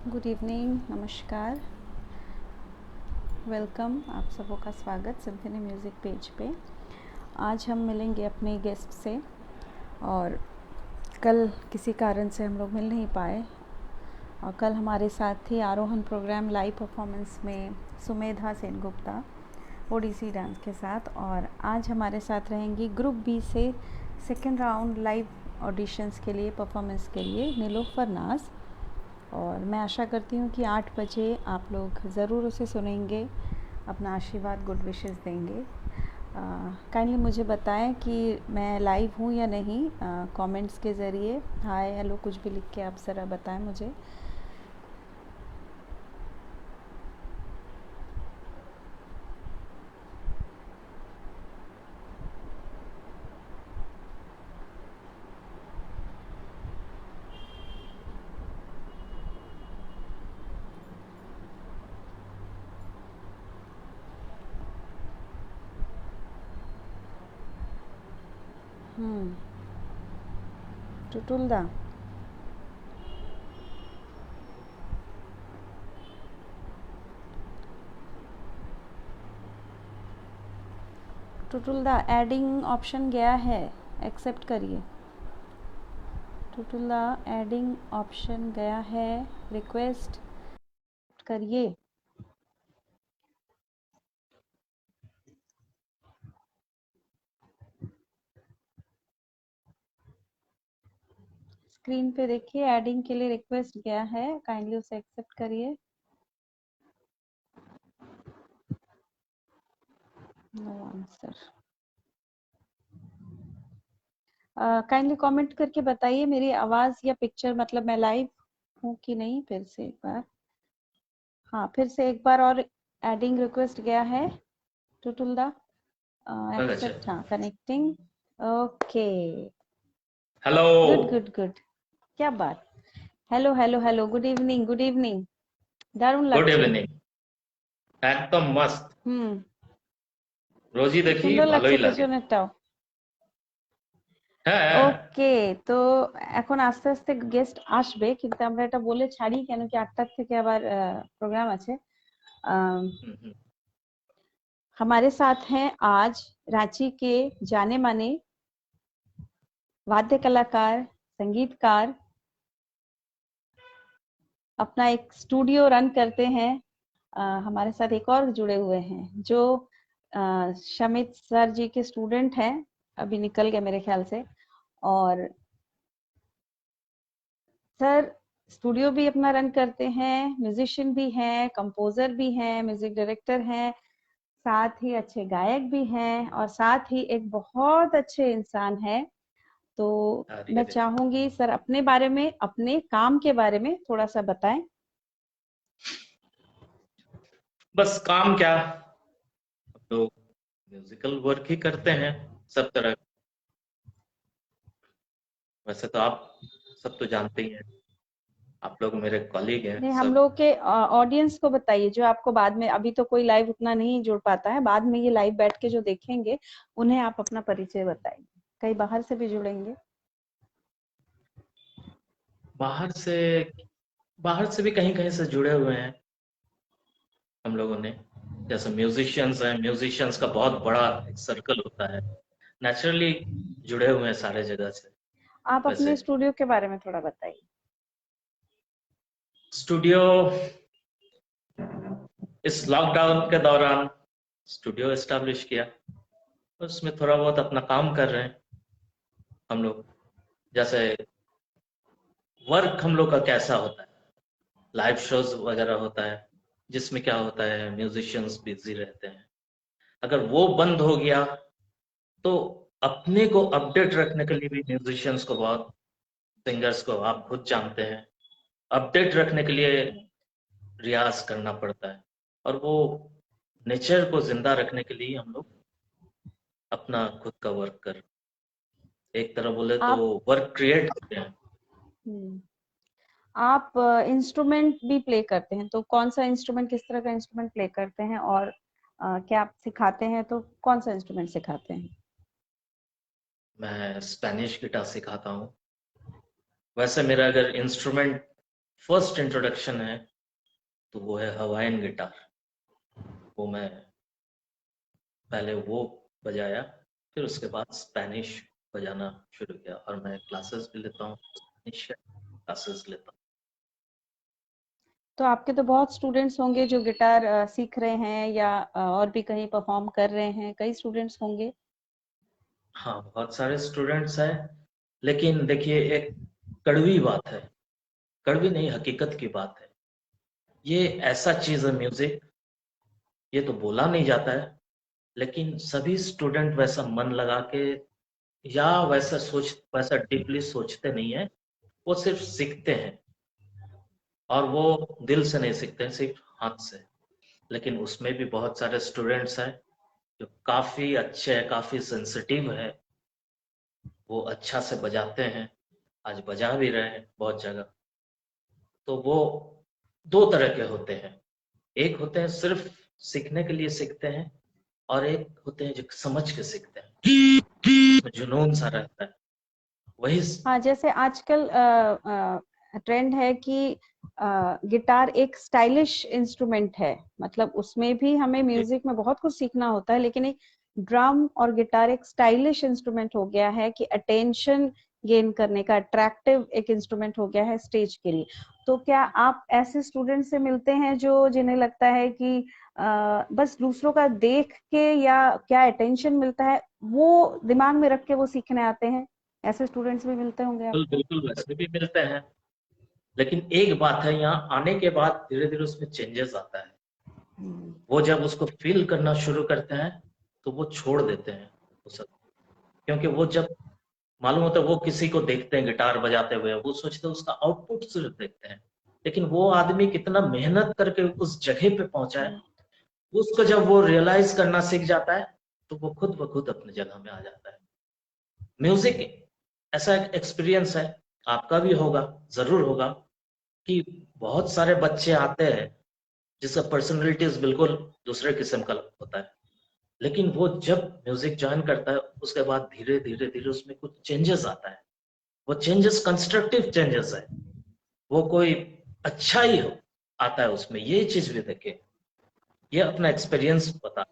Good evening, नमस्कार, welcome. आप सबों का स्वागत सिम्फनी म्यूज़िक पेज पे। आज हम मिलेंगे अपने गेस्ट से और कल किसी कारण से हम लोग मिल नहीं पाए और कल हमारे साथ थी आरोहण प्रोग्राम लाइव परफॉर्मेंस में सुमेधा सेनगुप्ता ओडिसी डांस के साथ, और आज हमारे साथ रहेंगी ग्रुप बी से सेकेंड राउंड लाइव ऑडिशंस के लिए परफॉर्मेंस के लिए नीलोफर नाज। और मैं आशा करती हूँ कि 8 बजे आप लोग ज़रूर उसे सुनेंगे, अपना आशीर्वाद गुड विशेस देंगे। काइंडली मुझे बताएं कि मैं लाइव हूँ या नहीं, कमेंट्स के ज़रिए हाय हेलो कुछ भी लिख के आप ज़रा बताएं मुझे। टुटुलदा, टुटुलदा एडिंग ऑप्शन गया है, एक्सेप्ट करिए। टुटुलदा एडिंग ऑप्शन गया है, रिक्वेस्ट करिए। स्क्रीन पे देखिए, एडिंग के लिए रिक्वेस्ट गया है, काइंडली उसे एक्सेप्ट करिए। No answer. काइंडली कमेंट करके बताइए मेरी आवाज या पिक्चर, मतलब मैं लाइव हूँ कि नहीं। फिर से एक बार, हाँ फिर से एक बार और एडिंग रिक्वेस्ट गया है टुटुलदा। अच्छा, एक्सेप्ट, हाँ connecting, okay hello. Good good good, क्या बात। Hello hello hello, good evening good evening, দারুণ गुड লাগছে। इवनिंग। एकदम मस्त। হুম, रोजी খুব देखी সুন্দর লাগছে ভালোই লাগে। পেছনেরটাও। হ্যাঁ। ওকে, তো এখন আস্তে আস্তে গেস্ট আসবে, কিন্তু আমরা এটা বলে ছাড়ি কেন কি 8টার থেকে আবার প্রোগ্রাম আছে। अम, হুম, হুম। हमारे साथ हैं आज रांची के जाने माने वाद्य कलाकार, संगीतकार, अपना एक स्टूडियो रन करते हैं। हमारे साथ एक और जुड़े हुए हैं जो शमित सर जी के स्टूडेंट हैं, अभी निकल गए मेरे ख्याल से। और सर स्टूडियो भी अपना रन करते हैं, म्यूजिशियन भी हैं, कंपोजर भी हैं, म्यूजिक डायरेक्टर हैं, साथ ही अच्छे गायक भी हैं और साथ ही एक बहुत अच्छे इंसान है। तो अरे मैं अरे, चाहूंगी सर अपने बारे में, अपने काम के बारे में थोड़ा सा बताएं। बस काम क्या, हम लोग म्यूजिकल वर्क ही करते हैं सब तरह। वैसे तो आप सब तो जानते ही हैं, आप लोग मेरे कॉलीग हैं नहीं, हम सब। लोग के ऑडियंस को बताइए जो आपको बाद में, अभी तो कोई लाइव उतना नहीं जुड़ पाता है, बाद में ये लाइव बैठ के जो देखेंगे उन्हें आप अपना परिचय बताइए, कई बाहर से भी जुड़ेंगे। बाहर से बाहर से भी कहीं कहीं से जुड़े हुए हैं हम लोगों ने। जैसे म्यूजिशियंस हैं, म्यूजिशियंस का बहुत बड़ा एक सर्कल होता है, नेचुरली जुड़े हुए हैं सारे जगह से। आप अपने वैसे स्टूडियो के बारे में थोड़ा बताइए। स्टूडियो, इस लॉकडाउन के दौरान स्टूडियो एस्टैब्लिश किया, उसमें थोड़ा बहुत अपना काम कर रहे हैं हम लोग। जैसे वर्क हम लोग का कैसा होता है, लाइव शोज वगैरह होता है, जिसमें क्या होता है म्यूजिशियंस बिजी रहते हैं। अगर वो बंद हो गया तो अपने को अपडेट रखने के लिए भी म्यूजिशियंस को बहुत, सिंगर्स को आप खुद जानते हैं, अपडेट रखने के लिए रियाज करना पड़ता है। और वो नेचर को जिंदा रखने के लिए हम लोग अपना खुद का वर्क कर, एक तरह बोले तो आप वर्क क्रिएट करते हैं। हम्म, आप इंस्ट्रूमेंट भी प्ले करते हैं, तो कौन सा इंस्ट्रूमेंट, किस तरह का इंस्ट्रूमेंट प्ले करते हैं, और क्या आप सिखाते हैं तो कौन सा इंस्ट्रूमेंट सिखाते हैं। मैं स्पेनिश गिटार सिखाता हूँ। वैसे मेरा अगर इंस्ट्रूमेंट फर्स्ट इंट्रोडक्शन है तो वो है हवाइन गिटार। वो मैं पहले वो बजाया, फिर उसके बाद स्पेनिश बजाना शुरू किया, और मैं क्लासेस भी लेता हूँ, स्पेनिश क्लासेस लेता हूँ। तो आपके तो बहुत स्टूडेंट्स होंगे जो गिटार सीख रहे हैं या और भी कहीं परफॉर्म कर रहे हैं, कई स्टूडेंट्स होंगे। हाँ, बहुत सारे स्टूडेंट्स हैं, लेकिन देखिए एक कड़वी बात है, कड़वी नहीं हकीकत की बात है, ये ऐसा चीज है म्यूजिक, ये तो बोला नहीं जाता है, लेकिन सभी स्टूडेंट वैसा मन लगा के या वैसा डीपली सोचते नहीं है, वो सिर्फ सीखते हैं, और वो दिल से नहीं सीखते हैं, सिर्फ हाथ से। लेकिन उसमें भी बहुत सारे स्टूडेंट्स हैं जो काफी अच्छे हैं, काफी सेंसिटिव है, वो अच्छा से बजाते हैं, आज बजा भी रहे हैं बहुत जगह। तो वो दो तरह के होते हैं, एक होते हैं सिर्फ सीखने के लिए सीखते हैं, और एक होते हैं जो समझ के सीखते हैं, उसमें जुनून सा रहता है, वही हाँ, जैसे आजकल ट्रेंड है कि गिटार एक स्टाइलिश इंस्ट्रूमेंट है, मतलब उसमें भी हमें म्यूजिक में बहुत कुछ सीखना होता है, लेकिन एक ड्रम और गिटार एक स्टाइलिश इंस्ट्रूमेंट हो गया है कि अटेंशन गेन करने का अट्रैक्टिव एक इंस्ट्रूमेंट हो गया है स्टेज के लिए। तो क्या आप ऐसे स्टूडेंट से मिलते हैं जो जिन्हें लगता है कि बस दूसरों का देख के या क्या अटेंशन मिलता है वो दिमाग में रख के वो सीखने आते हैं? ऐसे स्टूडेंट्स भी मिलते होंगे बिल्कुल आपको। बिल्कुल वैसे भी मिलते हैं, लेकिन एक बात है, यहाँ आने के बाद धीरे धीरे उसमें चेंजेस आता है। हम्म। वो जब उसको फील करना शुरू करते हैं तो वो छोड़ देते हैं वो सब, क्योंकि वो जब मालूम होता है, वो किसी को देखते हैं गिटार बजाते हुए, वो सोचते हैं उसका आउटपुट सिर्फ देखते हैं, लेकिन वो आदमी कितना मेहनत करके उस जगह पे पहुंचा है, उसको जब वो रियलाइज करना सीख जाता है तो वो खुद ब खुद अपनी जगह में आ जाता है। म्यूजिक ऐसा एक एक्सपीरियंस है, आपका भी होगा, जरूर होगा, कि बहुत सारे बच्चे आते हैं जिसका पर्सनैलिटीज बिल्कुल दूसरे किस्म का होता है, लेकिन वो जब म्यूजिक ज्वाइन करता है उसके बाद धीरे धीरे धीरे उसमें कुछ चेंजेस आता है, वो चेंजेस कंस्ट्रक्टिव चेंजेस है, वो कोई अच्छा ही हो आता है उसमें, ये चीज भी देखे, ये अपना एक्सपीरियंस बता।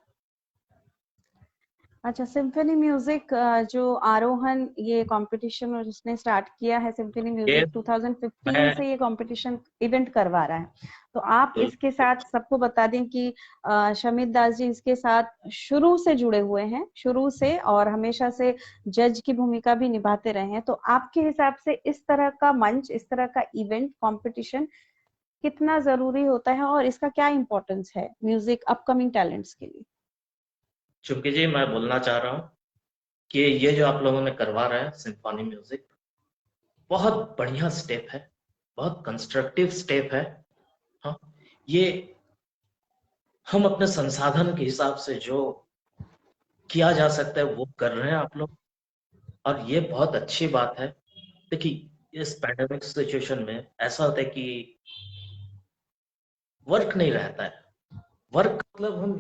अच्छा, सिम्फनी म्यूजिक जो आरोहन ये कंपटीशन और जिसने स्टार्ट किया है, सिम्फनी ये म्यूजिक 2015 मैं से ये कंपटीशन इवेंट करवा रहा है। तो आप इसके बिल्कुल साथ सबको बता दें कि शमित दास जी इसके साथ शुरू से जुड़े हुए हैं, शुरू से, और हमेशा से जज की भूमिका भी निभाते रहे हैं। तो आपके हिसाब से इस तरह का मंच, इस तरह का इवेंट कंपटीशन कितना जरूरी होता है और इसका क्या इम्पोर्टेंस है म्यूजिक अपकमिंग टैलेंट्स के लिए? चूंकि जी मैं बोलना चाह रहा हूँ कि ये जो आप लोगों ने करवा रहा है सिम्फनी म्यूजिक, बहुत बढ़िया स्टेप है, बहुत कंस्ट्रक्टिव स्टेप है। हाँ, ये हम अपने संसाधन के हिसाब से जो किया जा सकता है वो कर रहे हैं आप लोग, और ये बहुत अच्छी बात है। देखिए इस पैंडेमिक सिचुएशन में ऐसा होता है कि वर्क नहीं रहता है, वर्क मतलब हम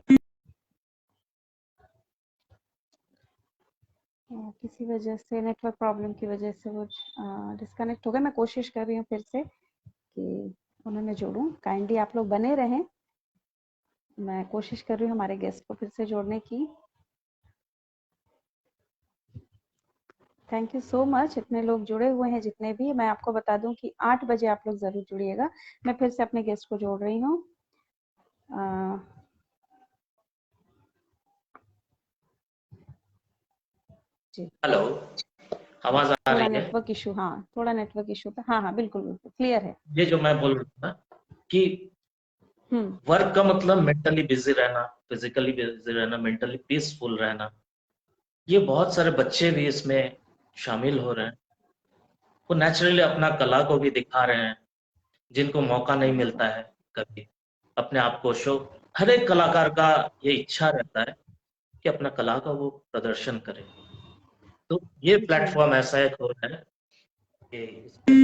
किसी वजह से, नेटवर्क प्रॉब्लम की वजह से वो डिस्कनेक्ट हो गए। मैं कोशिश कर रही हूँ फिर से कि उन्होंने जोड़ूं। काइंडली आप लोग बने रहें, मैं कोशिश कर रही हूँ हमारे गेस्ट को फिर से जोड़ने की। थैंक यू सो मच, इतने लोग जुड़े हुए हैं जितने भी। मैं आपको बता दूं कि 8 बजे आप लोग जरूर जुड़िएगा। मैं फिर से अपने गेस्ट को जोड़ रही हूँ। जी, हेलो, आवाज आ थोड़ा रही है? नेटवर्क इशू, हाँ थोड़ा नेटवर्क इशू था। हाँ हाँ, बिल्कुल बिल्कुल क्लियर है। ये जो मैं बोल रहा था कि हम्म। वर्क का मतलब मेंटली बिजी रहना, फिजिकली बिजी रहना, मेंटली पीसफुल रहना, ये बहुत सारे बच्चे भी इसमें शामिल हो रहे हैं, वो नेचुरली अपना कला को भी दिखा रहे हैं, जिनको मौका नहीं मिलता है कभी अपने आप को शो, हर एक कलाकार का ये इच्छा रहता है कि अपना कला का वो प्रदर्शन करे। तो ये जी, प्लेटफॉर्म ऐसा एक हो रहा है कि इसमें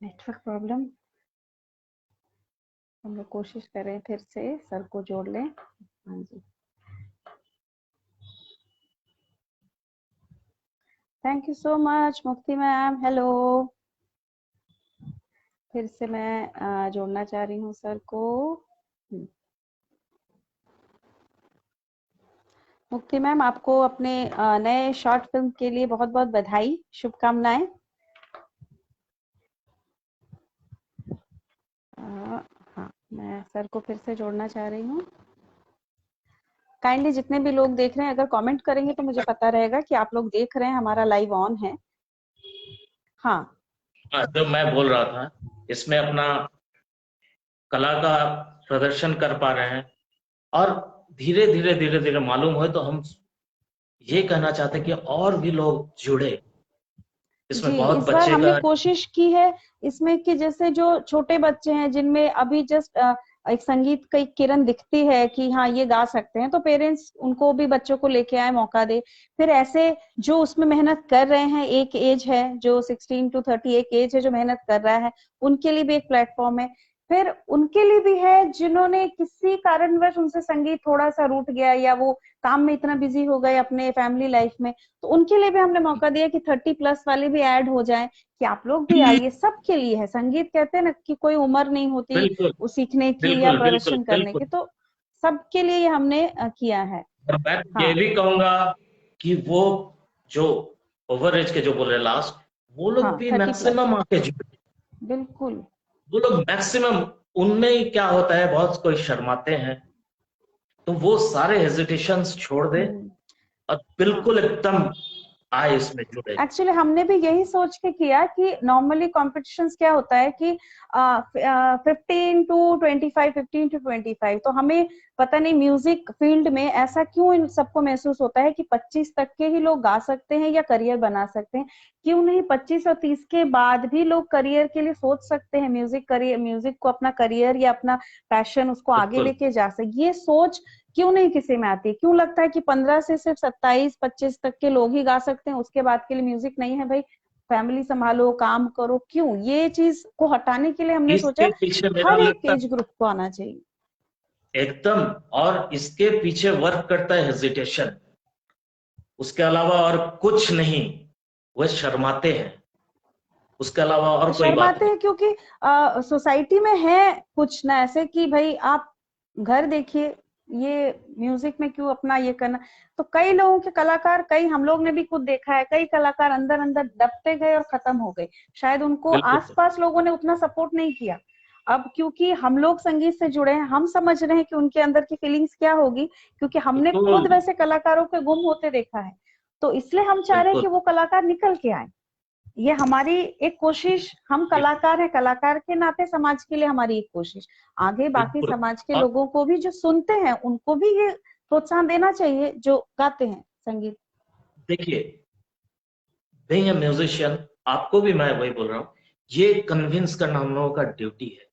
नेटवर्क प्रॉब्लम। हम लोग कोशिश कर रहे हैं फिर से सर को जोड़ लें। हाँ जी। थैंक यू सो मच मुक्ति मैम। हेलो, फिर से मैं जोड़ना चाह रही हूँ सर को। मुक्ति मैम, आपको अपने नए शॉर्ट फिल्म के लिए बहुत बहुत बधाई, शुभकामनाएं। हाँ, मैं सर को फिर से जोड़ना चाह रही हूँ। काइंडली जितने भी लोग देख रहे हैं अगर कमेंट करेंगे तो मुझे पता रहेगा कि आप लोग देख रहे हैं, हमारा लाइव ऑन है। हाँ, जो मैं बोल रहा था, इसमें अपना कला का प्रदर्शन कर पा रहे हैं, और धीरे धीरे धीरे धीरे मालूम हो तो हम ये कहना चाहते हैं कि और भी लोग जुड़े जी, इसमें। बहुत इस बार बच्चे हमने का कोशिश की है इसमें कि जैसे जो छोटे बच्चे हैं जिनमें अभी जस्ट एक संगीत की किरण दिखती है कि हाँ ये गा सकते हैं, तो पेरेंट्स उनको भी, बच्चों को लेके आए, मौका दे। फिर ऐसे जो उसमें मेहनत कर रहे हैं, एक एज है जो 16 to 30, एक एज है जो मेहनत कर रहा है, उनके लिए भी एक प्लेटफॉर्म है। फिर उनके लिए भी है जिन्होंने किसी कारणवश उनसे संगीत थोड़ा सा रूठ गया या वो काम में इतना बिजी हो गए अपने फैमिली लाइफ में, तो उनके लिए भी हमने मौका दिया कि 30+ वाले भी ऐड हो जाएं, कि आप लोग भी आइए। सबके लिए है संगीत, कहते हैं ना कि कोई उम्र नहीं होती बिल्कुल वो सीखने की या बिल्कुल बिल्कुल प्रदर्शन करने की, बिल्कुल। तो सबके लिए ये हमने किया है। और मैं ये हाँ भी कहूंगा कि वो जो ओवर एज के जो बोल रहे लास्ट, वो लोग हाँ, भी 30+, मैक्सिमम आके जुड़े। बिल्कुल। वो लोग मैक्सिमम, उनमें ही क्या होता है, बहुत कोई शर्माते हैं, तो वो सारे हेजिटेशंस छोड़ दे हम्म। और हाँ, बिल्कुल एकदम आए इसमें जुड़े। एक्चुअली हमने भी यही सोच के किया कि नॉर्मली कॉम्पिटिशन्स क्या होता है कि 15 to 25, 15 to 25, तो हमें पता नहीं म्यूजिक फील्ड में ऐसा क्यों इन सबको महसूस होता है कि 25 तक के ही लोग गा सकते हैं या करियर बना सकते हैं। क्यों नहीं 25 और 30 के बाद भी लोग करियर के लिए सोच सकते हैं, म्यूजिक करियर, म्यूजिक को अपना करियर या अपना पैशन उसको आगे बिल्कुल लेके जा सके। ये सोच क्यों नहीं किसी में आती? क्यों लगता है कि 15 से सिर्फ 27-25 तक के लोग ही गा सकते हैं, उसके बाद के लिए म्यूजिक नहीं है? भाई फैमिली संभालो, काम करो। क्यों? ये चीज को हटाने के लिए हमने सोचा इसके पीछे मेरा हर एक लगता एज ग्रुप को आना चाहिए। एकदम, और इसके पीछे वर्क करता है हेजिटेशन, उसके अलावा और कुछ नहीं। वह शर्माते हैं, उसके अलावा और कोई बात शर्माते नहीं। हैं क्योंकि सोसाइटी में है कुछ ना ऐसे कि भाई आप घर देखिए, ये म्यूजिक में क्यों अपना ये करना। तो कई लोगों के कलाकार, कई हम लोग ने भी खुद देखा है, कई कलाकार अंदर अंदर दबते गए और खत्म हो गए। शायद उनको बिल्कुल आसपास लोगों ने उतना सपोर्ट नहीं किया। अब क्योंकि हम लोग संगीत से जुड़े हैं, हम समझ रहे हैं कि उनके अंदर की फीलिंग्स क्या होगी, क्योंकि हमने बिल्कुल खुद वैसे कलाकारों के गुम होते देखा है। तो इसलिए हम चाह रहे हैं बिल्कुल। कि वो कलाकार निकल के आए। ये हमारी एक कोशिश, हम कलाकार हैं, कलाकार के नाते समाज के लिए हमारी एक कोशिश। आगे बाकी बिल्कुल। समाज के और लोगों को भी, जो सुनते हैं उनको भी ये प्रोत्साहन देना चाहिए जो गाते हैं संगीत। देखिए, बीइंग ए म्यूजिशियन, आपको भी मैं वही बोल रहा हूँ, ये कन्विंस करना हम लोगों का ड्यूटी है।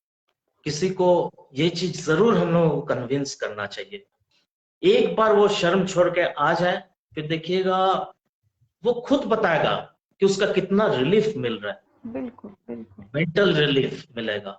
किसी को ये चीज जरूर हम लोगों को कन्विंस करना चाहिए। एक बार वो शर्म छोड़ के आ जाए, फिर देखिएगा वो खुद बताएगा कि उसका कितना रिलीफ मिल रहा है, बिल्कुल बिल्कुल। मेंटल रिलीफ मिलेगा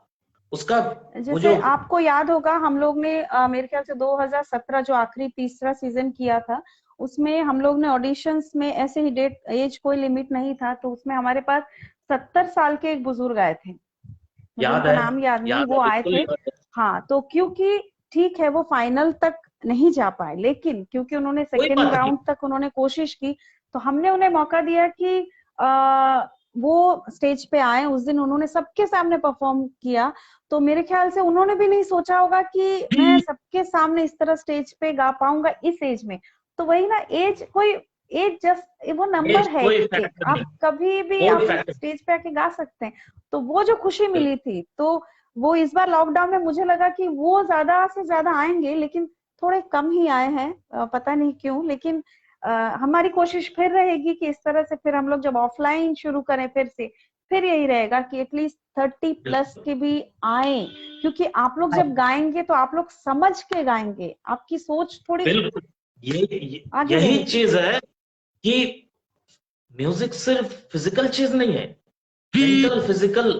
उसका। वो जैसे जो आपको याद होगा हम लोग ने मेरे ख्याल से 2017 जो आखिरी तीसरा सीजन किया था, उसमें हम लोग ने ऑडिशंस में ऐसे ही, डेट एज कोई लिमिट नहीं था, तो उसमें हमारे पास 70 साल के एक बुजुर्ग आए थे। मुझे याद उनका है, नाम याद नहीं, याद है, वो आए बिल्कुल थे। याद है। हाँ, तो क्योंकि ठीक है वो फाइनल तक नहीं जा पाए, लेकिन क्योंकि उन्होंने कोई सेकेंड बात नहीं। राउंड तक उन्होंने कोशिश की, तो हमने उन्हें मौका दिया कि आ, वो स्टेज पे आए। उस दिन उन्होंने सबके सामने परफॉर्म किया। तो मेरे ख्याल से उन्होंने भी नहीं सोचा होगा कि मैं सबके सामने इस तरह स्टेज पे गा पाऊंगा इस एज में। तो वही ना, एज कोई, एज जस्ट वो नंबर है। कोई एक फैक्टर नहीं, आप कभी भी कोई आप एक फैक्टर स्टेज पे आके गा सकते हैं। तो वो जो खुशी नहीं। मिली थी, तो वो इस बार लॉकडाउन में मुझे लगा कि वो ज्यादा से ज्यादा आएंगे, लेकिन थोड़े कम ही आए हैं। पता नहीं क्यों, लेकिन हमारी कोशिश फिर रहेगी कि इस तरह से फिर हम लोग जब ऑफलाइन शुरू करें फिर से, फिर यही रहेगा कि एटलीस्ट 30+ बिल्कुल के भी आए। क्योंकि आप लोग जब गाएंगे तो आप लोग समझ के गाएंगे, आपकी सोच थोड़ी बिल्कुल। आगे यही रहेगी। चीज है कि म्यूजिक सिर्फ फिजिकल चीज नहीं है, मेंटल फिजिकल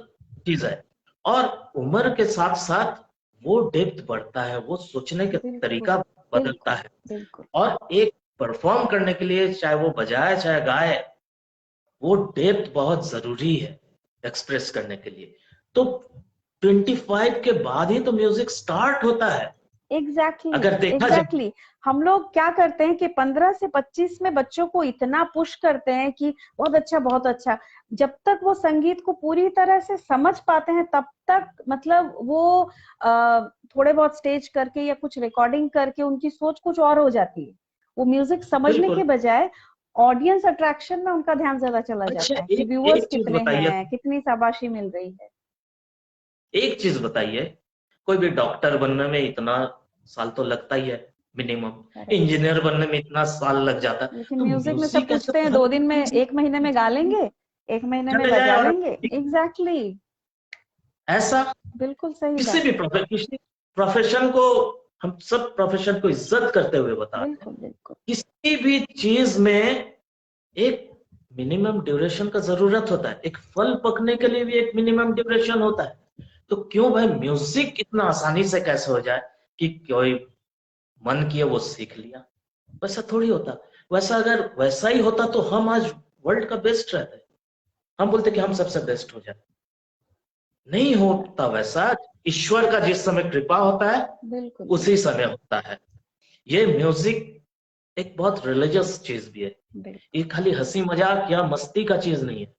चीज है। और उम्र के साथ साथ वो डेप्थ बढ़ता है, वो सोचने का बिल्कुल तरीका बदलता बिल्कुल है। बिल्कुल। और एक परफॉर्म करने के लिए, चाहे वो बजाए चाहे गाए, वो डेप्थ बहुत जरूरी है एक्सप्रेस करने के लिए। तो 25 के बाद ही तो म्यूजिक स्टार्ट होता है। एग्जैक्टली अगर देखा जाए एग्जैक्टली हम लोग क्या करते हैं कि 15 से 25 में बच्चों को इतना पुश करते हैं कि बहुत अच्छा बहुत अच्छा। जब तक वो संगीत को पूरी तरह से समझ पाते हैं तब तक मतलब वो थोड़े बहुत स्टेज करके या कुछ रिकॉर्डिंग करके उनकी सोच कुछ और हो जाती है। वो म्यूजिक समझने के बिल्कुल। बजाय ऑडियंस अट्रैक्शन में उनका ध्यान ज्यादा चला अच्छा, जाता है कि एक व्यूअर्स एक चीज कितने बताइए, हैं, कितनी शाबाशी मिल रही है। एक चीज बताइए, कोई भी डॉक्टर बनने में इतना साल तो लगता ही है मिनिमम, करेक्ट। इंजीनियर बनने में इतना साल लग जाता है, लेकिन तो म्यूजिक में सब म्यूजिक ऐसा पूछते हैं तो 2 दिन में, है 1 महीने में गा लेंगे, 1 महीने में चले जाए बजा और लेंगे। एग्जैक्टली ऐसा बिल्कुल सही किसी बात भी है। किसी प्रोफेशन को, हम सब प्रोफेशन को इज्जत करते हुए बताते हैं, बिल्कुल बिल्कुल किसी भी चीज में एक मिनिमम ड्यूरेशन का जरूरत होता है, एक फल पकने के लिए भी एक मिनिमम ड्यूरेशन होता है। तो क्यों भाई म्यूजिक इतना आसानी से कैसे हो जाए कि कोई मन किया वो सीख लिया? वैसा थोड़ी होता। वैसा अगर वैसा ही होता तो हम आज वर्ल्ड का बेस्ट रहते। हम बोलते कि हम सबसे बेस्ट हो जाए, नहीं होता वैसा। ईश्वर का जिस समय कृपा होता है बिल्कुल उसी बिल्कुल समय होता है। ये म्यूजिक एक बहुत रिलीजियस चीज भी है, बिल्कुल ये खाली हंसी मजाक या मस्ती का चीज नहीं है,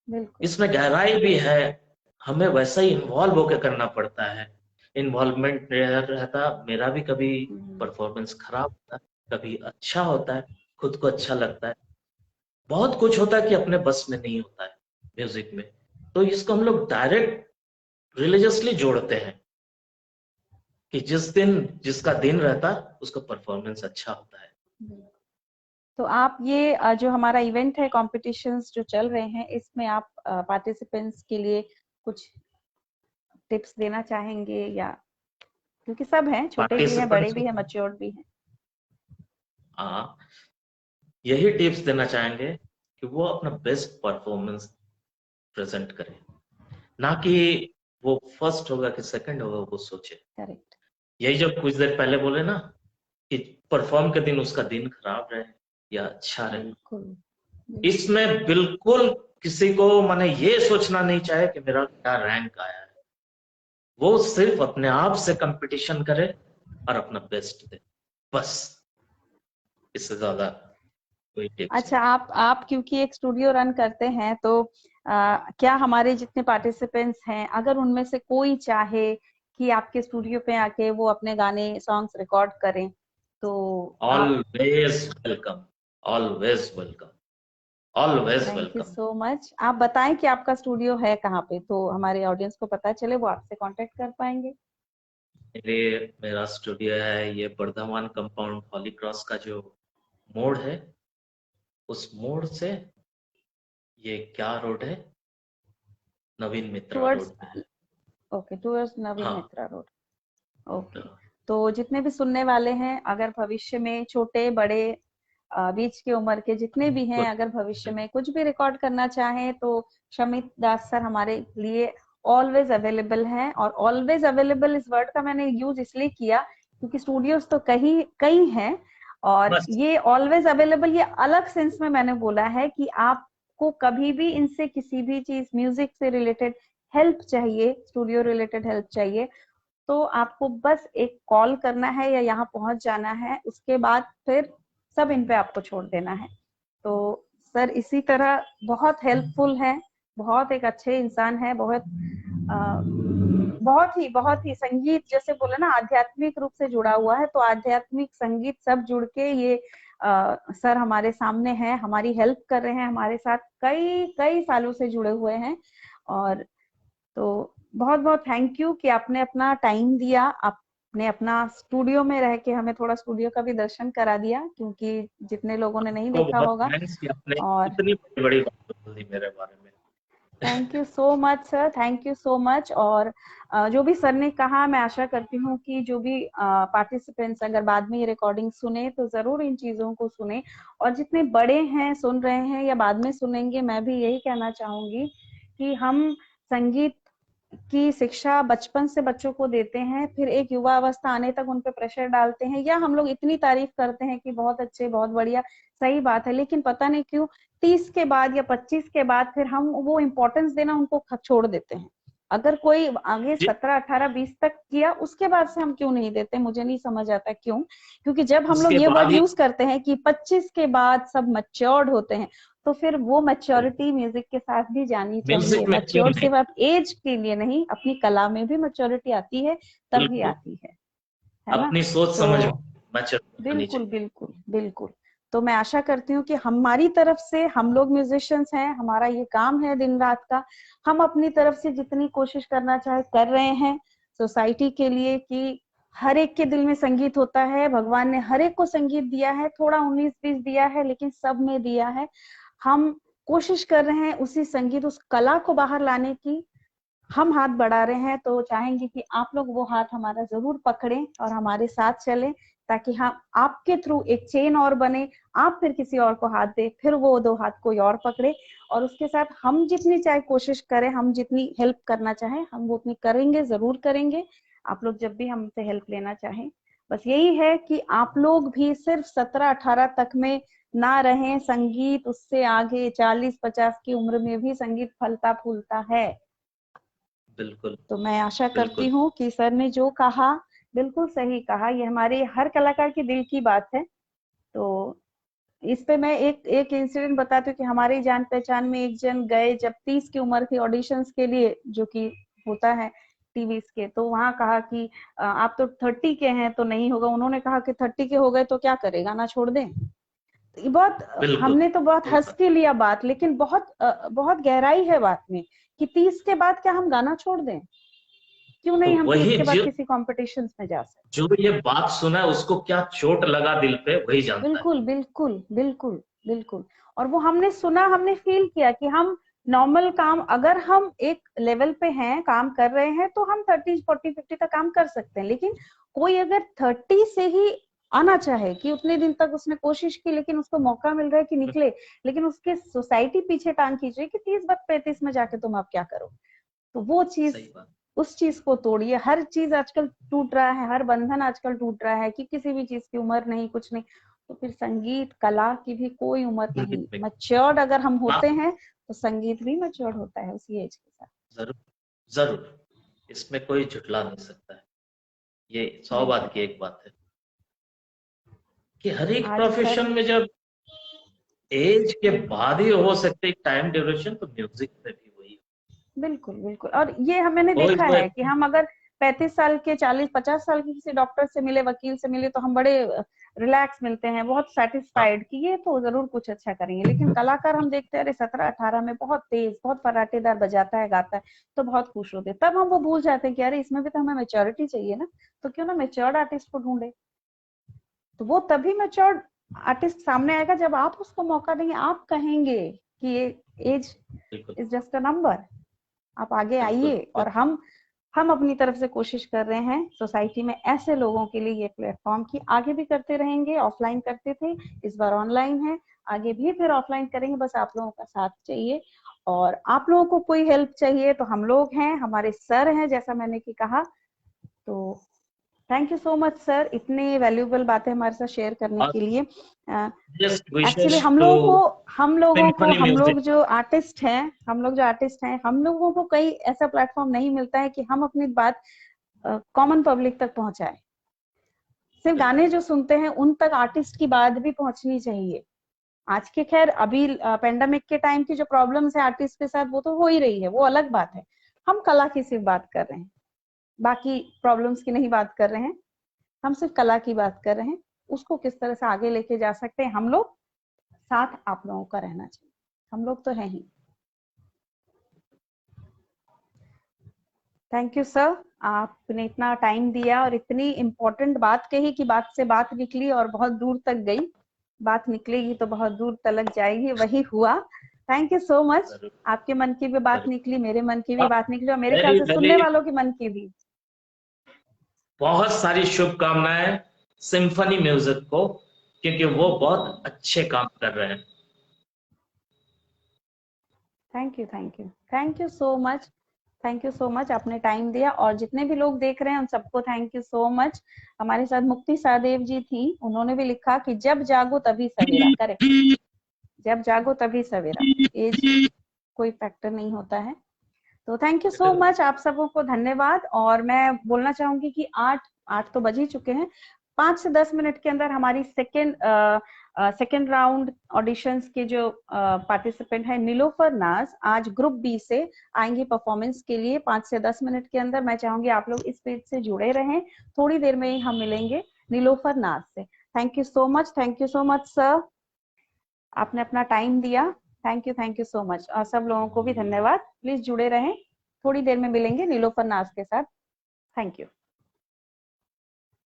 बिल्कुल इसमें गहराई भी है। हमें वैसा ही इन्वॉल्व होकर करना पड़ता है। इन्वॉल्वमेंट रहता, मेरा भी कभी हम्म, परफॉर्मेंस खराब होता है, कभी अच्छा होता है, खुद को अच्छा लगता है। बहुत कुछ होता है कि अपने बस में नहीं होता है म्यूजिक में। तो इसको हम लोग डायरेक्ट रिलीजियसली जोड़ते हैं कि जिस दिन जिसका दिन रहता है उसका परफॉर्मेंस अच्छा होता है। बिल्कुल। तो आप ये जो हमारा इवेंट है, कॉम्पिटिशन्स जो चल रहे हैं, इसमें आप पार्टिसिपेंट्स के लिए कुछ टिप्स देना चाहेंगे या, क्योंकि सब हैं, छोटे भी हैं, बड़े पार्टिसिपेंट्स भी हैं, मैच्योर्ड भी हैं। हाँ, यही टिप्स देना चाहेंगे कि वो अपना बेस्ट परफॉर्मेंस प्रेजेंट करें, ना कि वो फर्स्ट होगा कि सेकंड होगा वो सोचे। करेक्ट। यही जो कुछ देर पहले बोले ना कि परफॉर्म के दिन उसका दिन खराब रहे या अच्छा रहे, बिल्कुल बिल्कुल इसमें बिल्कुल किसी को माने ये सोचना नहीं चाहे कि मेरा क्या रैंक आया है। वो सिर्फ अपने आप से कंपटीशन करे और अपना बेस्ट दे, बस। इससे ज्यादा कोई टिप्स अच्छा, नहीं। आप क्योंकि एक स्टूडियो रन करते हैं तो क्या हमारे जितने पार्टिसिपेंट्स हैं, अगर उनमें से कोई चाहे कि आपके स्टूडियो पे आके वो अपने गाने सॉन्ग्स रिकॉर्ड करें, तो आप। Always welcome, always welcome, always thank you welcome. So much. आप बताएं कि आपका स्टूडियो है कहाँ पे, तो हमारे ऑडियंस को पता चले, वो आपसे कांटेक्ट कर पाएंगे। मेरा स्टूडियो है ये बर्धमान कंपाउंड हॉली क्रॉस का जो मोड़ है, उस मोड़ से ये क्या रोड है, नवीन मित्रा टुवर्ड्स, रोड पे है। ओके, टुवर्ड्स नवीन हाँ, मित्रा रोड। ओके। हाँ, तो जितने भी सुनने वाले हैं, अगर भविष्य में छोटे बड़े बीच की उम्र के जितने भी हैं, अगर भविष्य में कुछ भी रिकॉर्ड करना चाहें तो शमित दास सर हमारे लिए ऑलवेज अवेलेबल हैं। और ऑलवेज अवेलेबल इस वर्ड का मैंने यूज इसलिए किया क्योंकि स्टूडियोज तो कई कई हैं, और बस। ये ऑलवेज अवेलेबल ये अलग सेंस में मैंने बोला है कि आपको कभी भी इनसे किसी भी चीज, म्यूजिक से रिलेटेड हेल्प चाहिए, स्टूडियो रिलेटेड हेल्प चाहिए, तो आपको बस एक कॉल करना है या यहाँ पहुंच जाना है, उसके बाद फिर सब इन पे आपको छोड़ देना है। तो सर इसी तरह बहुत हेल्पफुल है, बहुत एक अच्छे इंसान है, बहुत ही संगीत जैसे बोले ना आध्यात्मिक रूप से जुड़ा हुआ है, तो आध्यात्मिक संगीत सब जुड़ के ये सर हमारे सामने है, हमारी हेल्प कर रहे हैं, हमारे साथ कई कई सालों से जुड़े हुए हैं। और तो बहुत बहुत थैंक यू कि आपने अपना टाइम दिया, आपने अपना स्टूडियो में रह के हमें थोड़ा स्टूडियो का भी दर्शन करा दिया, क्योंकि जितने लोगों ने नहीं को देखा बहुत होगा। थैंक्स कि आपने और इतनी बड़ी बड़ी बात बोल दी मेरे बारे में। Thank you so much sir, thank you so much. और जो भी सर ने कहा, मैं आशा करती हूँ कि जो भी पार्टिसिपेंट्स अगर बाद में ये रिकॉर्डिंग सुने तो जरूर इन चीजों को सुने, और जितने बड़े हैं सुन रहे हैं या बाद में सुनेंगे, मैं भी यही कहना चाहूंगी कि हम संगीत की शिक्षा बचपन से बच्चों को देते हैं, फिर एक युवा अवस्था आने तक उन पे प्रेशर डालते हैं, या हम लोग इतनी तारीफ करते हैं कि बहुत अच्छे, बहुत बढ़िया, सही बात है, लेकिन पता नहीं क्यों 30 के बाद या 25 के बाद फिर हम वो इम्पोर्टेंस देना उनको छोड़ देते हैं। अगर कोई आगे जी, 17, 18, 20 तक किया, उसके बाद से हम क्यों नहीं देते, मुझे नहीं समझ आता क्यों। क्योंकि जब हम लोग उसके ये बाद वर्ड ही यूज करते हैं कि 25 के बाद सब मैच्योर्ड होते हैं, तो फिर वो मैच्योरिटी म्यूजिक के साथ भी जानी चाहिए। म्यूजिक में क्यों मैच्योर नहीं। सिर्फ आप एज के लिए नहीं, अपनी कला में भी मैच्योरिटी आती है, तभी बिल्कुल, आती है ना। अपनी सोच तो समझ मैच्योर होनी बिल्कुल, चाहिए। बिल्कुल, बिल्कुल। तो मैं आशा करती हूँ कि हमारी तरफ से, हम लोग म्यूजिशियंस हैं, हमारा ये काम है दिन रात का, हम अपनी तरफ से जितनी कोशिश करना चाहे कर रहे हैं सोसाइटी के लिए, कि हर एक के दिल में संगीत होता है, भगवान ने हर एक को संगीत दिया है, थोड़ा 19-20 दिया है, लेकिन सब में दिया है। हम कोशिश कर रहे हैं उसी संगीत, उस कला को बाहर लाने की। हम हाथ बढ़ा रहे हैं, तो चाहेंगे कि आप लोग वो हाथ हमारा जरूर पकड़ें और हमारे साथ चलें, ताकि हम आपके थ्रू एक चेन और बने, आप फिर किसी और को हाथ दे, फिर वो दो हाथ कोई और पकड़े, और उसके साथ हम जितनी चाहे कोशिश करें, हम जितनी हेल्प करना चाहें हम वो उतनी करेंगे, जरूर करेंगे। आप लोग जब भी हमसे हेल्प लेना चाहें, बस यही है कि आप लोग भी सिर्फ 17-18 तक में ना रहें। संगीत उससे आगे 40-50 की उम्र में भी संगीत फलता फूलता है। बिल्कुल, तो मैं आशा करती बिल्कुल। हूँ कि सर ने जो कहा बिल्कुल सही कहा, ये हमारे हर कलाकार के दिल की बात है। तो इस पे मैं एक एक इंसिडेंट बताती हूँ कि हमारी जान पहचान में एक जन गए, जब 30 की उम्र थी ऑडिशंस के लिए, जो कि होता है टीवी के, तो वहां कहा कि आप तो 30 के हैं तो नहीं होगा। उन्होंने कहा कि 30 के हो गए तो क्या करें, गाना छोड़ दें। ये बहुत, बिल्कुल हमने तो बहुत सही हंस बात। के लिया बात, लेकिन बहुत बहुत गहराई है बात में, कि 30 के बाद क्या हम गाना छोड़ दें? क्यों तो नहीं हम 30 वही के बाद जो किसी कॉम्पिटिशन में जा सकते जो हैं? ये बात सुना है उसको क्या चोट लगा दिल पे वही जानता है। बिल्कुल, बिल्कुल, बिल्कुल, बिल्कुल। और वो हमने सुना, हमने फील किया कि हम नॉर्मल काम, अगर हम एक लेवल पे हैं, काम कर रहे हैं, तो हम 30, 40, 50 का काम कर सकते हैं। लेकिन कोई अगर 30 से ही आना चाहे, कि उतने दिन तक उसने कोशिश की, लेकिन उसको मौका मिल रहा है कि निकले, लेकिन उसके सोसाइटी पीछे टांग खींच रही है कि 30-35 में जाके तुम अब क्या करो। तो वो चीज, सही बात। उस चीज को तोड़िए। हर चीज आजकल टूट रहा है, हर बंधन आजकल टूट रहा है, कि किसी भी चीज की उम्र नहीं, कुछ नहीं। तो फिर संगीत कला की भी कोई उम्र नहीं। संगीत में मैच्योर्ड अगर हम होते बात हैं, तो संगीत भी मैच्योर्ड होता है उसी एज के साथ। जरूर, जरूर, इसमें कोई झुटला नहीं सकता है। ये 100 बात बिल्कुल। की एक बात है कि हर एक आज सर, प्रोफेशन में जब एज के बाद ही हो सकते टाइम ड्यूरेशन, तो म्यूजिक में भी वही है। बिल्कुल, बिल्कुल। और ये मैंने कोई देखा कोई है कि हम अगर 35 साल के, 40-50 साल के किसी डॉक्टर से मिले, वकील से मिले, तो हम बड़े रिलैक्स मिलते हैं, बहुत हाँ, सेटिस्फाइड कि ये तो जरूर कुछ अच्छा करेंगे। लेकिन कलाकार हम देखते हैं, अरे 17-18 में बहुत तेज, बहुत फराटेदार बजाता है, गाता है, तो बहुत खुश होते हैं। तब हम वो भूल जाते हैं कि अरे इसमें भी तो हमें मेच्योरिटी चाहिए ना, तो क्यों ना मेच्योर्ड आर्टिस्ट को ढूंढे। तो वो तभी मेच्योर्ड आर्टिस्ट सामने आएगा जब आप उसको मौका देंगे, आप कहेंगे कि ये एज बिल्कुल, इज जस्ट अ नंबर, आप आगे बिल्कुल, आइए। और बिल्कुल। हम अपनी तरफ से कोशिश कर रहे हैं सोसाइटी में ऐसे लोगों के लिए ये प्लेटफॉर्म, की आगे भी करते रहेंगे। ऑफलाइन करते थे, इस बार ऑनलाइन है, आगे भी फिर ऑफलाइन करेंगे। बस आप लोगों का साथ चाहिए, और आप लोगों को कोई हेल्प चाहिए तो हम लोग हैं, हमारे सर हैं, जैसा मैंने की कहा। तो thank you so much sir, इतनी वैल्यूएबल बातें हमारे साथ शेयर करने और के लिए। जस्ट एक्चुअली विशेष टू सिम्फनी हम म्यूजिक। लोग जो आर्टिस्ट हैं, हम लोगों को कई ऐसा प्लेटफॉर्म नहीं मिलता है कि हम अपनी बात कॉमन पब्लिक तक पहुंचाएं। सिर्फ गाने बिल्कुल, जो सुनते हैं उन तक आर्टिस्ट की बात भी पहुंचनी चाहिए। आज के, खैर अभी पेंडेमिक के टाइम की जो प्रॉब्लम्स है आर्टिस्ट के साथ, वो तो हो ही रही है, वो अलग बात है। हम कला की सिर्फ बात कर रहे हैं, बाकी प्रॉब्लम्स की नहीं बात कर रहे हैं। हम सिर्फ कला की बात कर रहे हैं, उसको किस तरह से आगे लेके जा सकते हैं हम लोग, साथ आप लोगों का रहना चाहिए। हम लोग तो हैं ही। थैंक यू सर, आपने इतना टाइम दिया और इतनी इम्पोर्टेंट बात कही कि बात से बात निकली और बहुत दूर तक गई। बात निकलेगी तो बहुत दूर तक जाएगी, वही हुआ। Thank you so much. जरूर, आपके मन की भी बात जरूर। निकली, मेरे मन की भी बात निकली, और मेरे ख्याल वेरी से वेरी सुनने वालों के मन की भी। बहुत सारी शुभकामनाएं सिम्फनी म्यूजिक को, क्योंकि वो बहुत अच्छे काम कर रहे हैं। Thank you, thank you, thank you so much. Thank you so much, आपने टाइम दिया। और जितने भी लोग देख रहे हैं उन सबको थैंक यू सो मच। हमारे साथ मुक्ति सहदेव जी थी, उन्होंने भी लिखा कि जब जागो तभी सवेरा। करेक्ट, जब जागो तभी सवेरा, एज कोई फैक्टर नहीं होता है। तो थैंक यू सो मच, आप सबों को धन्यवाद। और मैं बोलना चाहूंगी कि 8 तो बज ही चुके हैं, 5 से 10 मिनट के अंदर हमारी सेकेंड राउंड ऑडिशंस के जो पार्टिसिपेंट है नीलोफर नाज, आज ग्रुप बी से आएंगे परफॉर्मेंस के लिए 5 से 10 मिनट के अंदर। मैं चाहूंगी आप लोग इस पेज से जुड़े रहें, थोड़ी देर में ही हम मिलेंगे नीलोफर नाज से। Thank you so much sir, आपने अपना टाइम दिया। Thank you so much. और सब लोगों को भी धन्यवाद। प्लीज जुड़े रहें, थोड़ी देर में मिलेंगे नीलोफर नाज के साथ। Thank you.